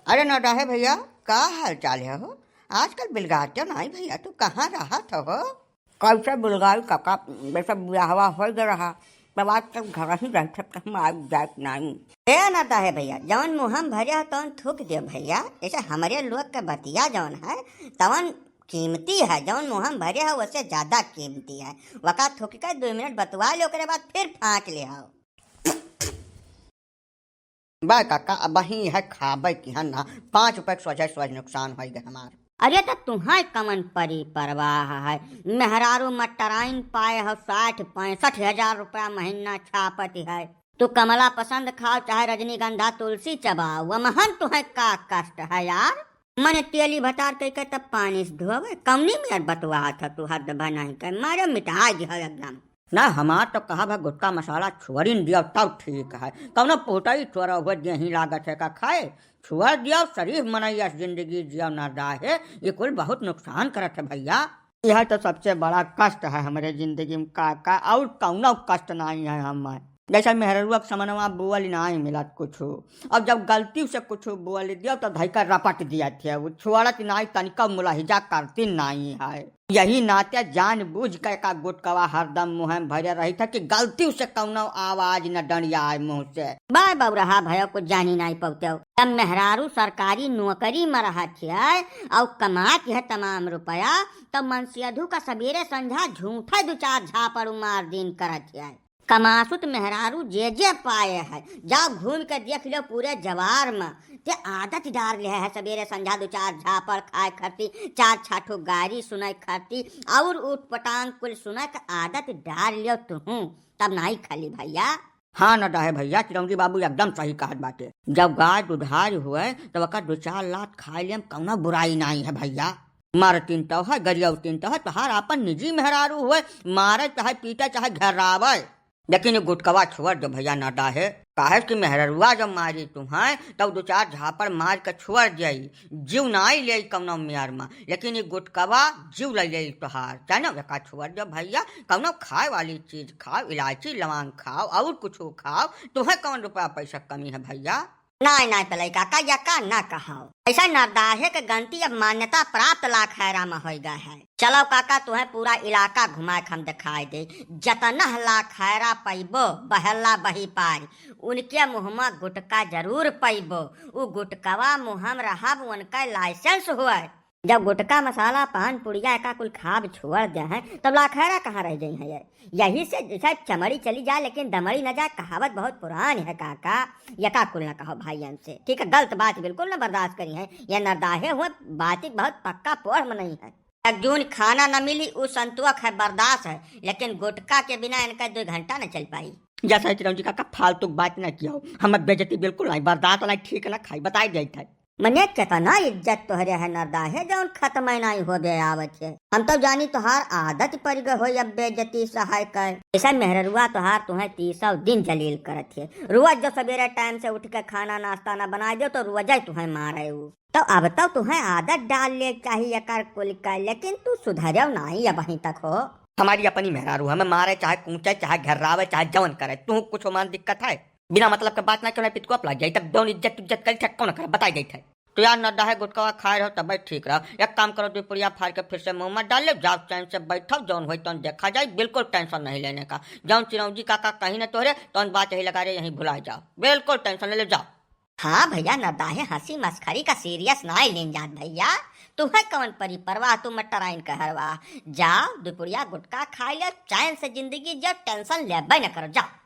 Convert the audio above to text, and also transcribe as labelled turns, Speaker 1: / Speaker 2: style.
Speaker 1: अरे नौटा है भैया, का हाल चाल है हो? आजकल बिलगाते नहीं भैया, तू कहाँ रहा था हो? कैसे बिलगाई काका, वैसे ब्याहवा हो गया रहा, तब आजकल घर ही रह सकते हम आज जात नहीं। ए नौटा है भैया, जवन मुहम भरिया तवन थूक दियो भैया। ऐसे हमारे लोग का बतिया जवन है तवन कीमती है, जवन मुहम भरे है उससे ज्यादा कीमती है। वका थूक के 2 मिनट बतवा लो, के बाद फिर फाँक ले आओ। बा काका अब ही है खाबे की है ना, 5 रुपए सोच नुकसान हो गए हमार। अरे तो तुम्हारे कमन परी परवाह है, मेहरारू मटराइन पाए हो 60-65 हजार रुपया महीना छापत है। तू कमला पसंद खाओ चाहे रजनीगंधा तुलसी चबाओ, वमहन तुम्हें का कष्ट है यार। मने तेली भतार कह तब पानी से धोवे, कमनी में बतवा था तू हद नहीं कर मारे मिटा गया एकदम। ना हमार तो कहा भाई गुटका मसाला छुअरिन दिया तब ठीक है, कौन पोटाई छोरा हुआ यही लागत है का खाए। छुआ दिया शरीफ मनैया जिंदगी जिया ना है, ये कुल बहुत नुकसान करत है भैया। यह तो सबसे बड़ा कष्ट है हमारे जिंदगी में काका, और कौन कष्ट नहीं है हमारे। जैसा मेहरुआ समनवा बुअल नहीं मिला कुछ, अब जब गलती से कुछ बुअल दिया तो धैका रपट दिया थे, वो छुआड़त नहीं तनिका मुलाहिजा करती नहीं है। यही नाते जान बूझ कर का गुटकवा हरदम मुँह भरे रही था कि गलती से कौनो आवाज न डंडिया आए मुँह से। बाय बाबू रहा भयो कुछ जानी नहीं पौते, तब मेहरारू सरकारी नौकरी में रहा थे और कमात है तमाम रुपया, तब मनसियधु का सवेरे संझा झूठा 2-4 झापड़ मार दिन करत है। कमासुत मेहरारू जे जे पाए है, जाओ घूम के देख लो पूरे जवार में, ते आदत डाल ले है सवेरे संझा 2-4 झापड़ खाए खरती, 4-6 गारी सुनाई खरती और उठ पटांग कुल सुनाई का आदत डाल लियो तुम, तब नहीं खाली भैया। हाँ न है भैया, चिरौंजी बाबू एकदम सही कहत बाटे। जब गाय दुधार हुए तब 2-4 लात खाए लियम कौना बुराई नहीं है भैया। मारतीन तो है गरियावतीन तो है, तोहार अपन निजी मेहरारू हुए, मारे चाहे पीटे चाहे घरावे, लेकिन ये गुटकवा छुअर जो भैया ना डाहे। काहे कि मेहरुआ जब मारी तुम्हें तब 2-4 झापड़ मार के छुअर जाई, जीव नहीं ले कौनो मेयर में, लेकिन ये गुटकवा जीव ले ले तोहार। चाहे ना का छुअर जो भैया, कौनो खाए वाली चीज खाओ, इलायची लवांग खाओ और कुछ खाओ, तुम्हें कौन रुपया पैसा कमी है भैया। नहीं पलाई काका यका ना कहो, ऐसा नरदाहे के गंती अब मान्यता प्राप्त लाखैरा में हो गया है। चलो काका तुम्हें पूरा इलाका घुमाए हम दिखाई दे, जतना लाखैरा पैबो बहला बही पार, उनके मुँह में गुटका जरूर पैबो, वो गुटकवा मुँह में रहब उनका लाइसेंस हुआ। जब गुटका मसाला पान पुड़िया का कुल खाब छोड़ दे हैं तब लाखैरा कहाँ रह गई है। यही से जैसा चमड़ी चली जाए लेकिन दमड़ी न जाए, कहावत बहुत पुरानी है काका, यका कुल न कहो भाईयन से, ठीक है। गलत बात बिल्कुल न बर्दाश्त करी है, यह नरदाहे हुए बात बहुत पक्का पोढ़ में नहीं है। जून खाना न मिली उस संतुक है बर्दाश्त है, लेकिन गुटका के बिना इनका 2 घंटा न चल पाई। जैसा चिरौंजी काका फालतू बात न किया हो, हमें बेइज्जती बिल्कुल नहीं, बर्दाश्त नहीं, ठीक न खाई बताई जाए था। मने कितना इज्जत तोहरे है नरदाहे जौन खत्म नहीं हो गए आवत है। हम तो जानी तोहार आदत पड़ गए हो अब बेइज्जती सहाय कर, ऐसा मेहरुआ तोहार तुम्हें 300 दिन जलील करत है। रोज जो सवेरे टाइम से उठ के खाना नाश्ता न बना दो तो रोज ही तुम्हें मारे। तो अब तो तुम्हें आदत डाल ले चाहिए कर कुल का, लेकिन तू सुधरे नहीं अब वहीं तक हो। हमारी अपनी मेहरारू हमें मारे चाहे कूचे चाहे घर्रावे चाहे जवन करे, तू कुछ मान दिक्कत है? बिना मतलब के बात ना क्यों पितको अपना जाई तब दोनों इज्जत कर कौन करे बताई गई थे। तो यार नड्डा है गुटका खाए रहो तब ठीक रहो, एक काम करो 2 पुड़िया फाड़ के फिर से मुंह में डाल ले, जाओ चैन से बैठो, जौन हो तो देखा जाए, बिल्कुल टेंशन नहीं लेने का। जौन चिरौंजी काका कहीं न तोहरे तो बात यही लगा रहे यहीं भुला जाओ, बिल्कुल टेंशन ले जाओ। हाँ भैया नदाहे हंसी मस्खरी का सीरियस नहीं लेन जात भैया, तुम्हें कौन परी परवाह, तुम मटराइन कहरवा, जाओ 2 पुड़िया गुटका खाई लो, चैन से जिंदगी जो टेंशन ले न करो, जाओ।